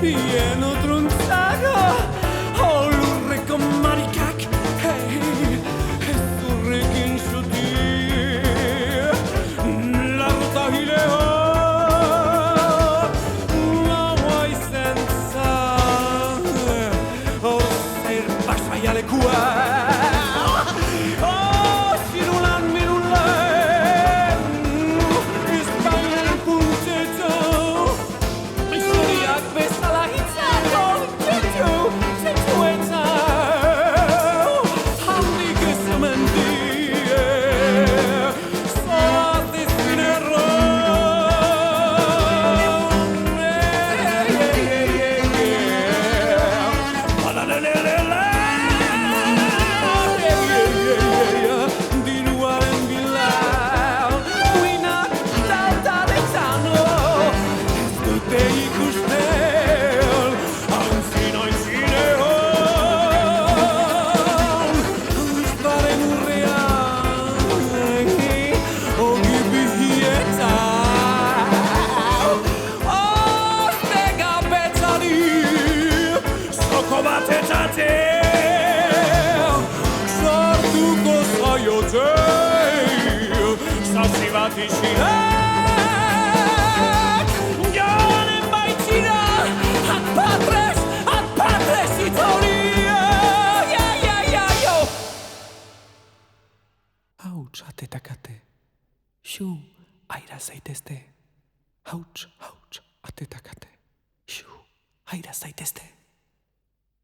bien otrontzako lurreko marikak ez horrekin xuti larrota hileo laua izen zan zer pasaialekua sortuko zaiote zazpi bat isinak joanen baitzira at patres itoria hauts atetakate xu aira zaitezte hauts atetakate xu aira zaitezte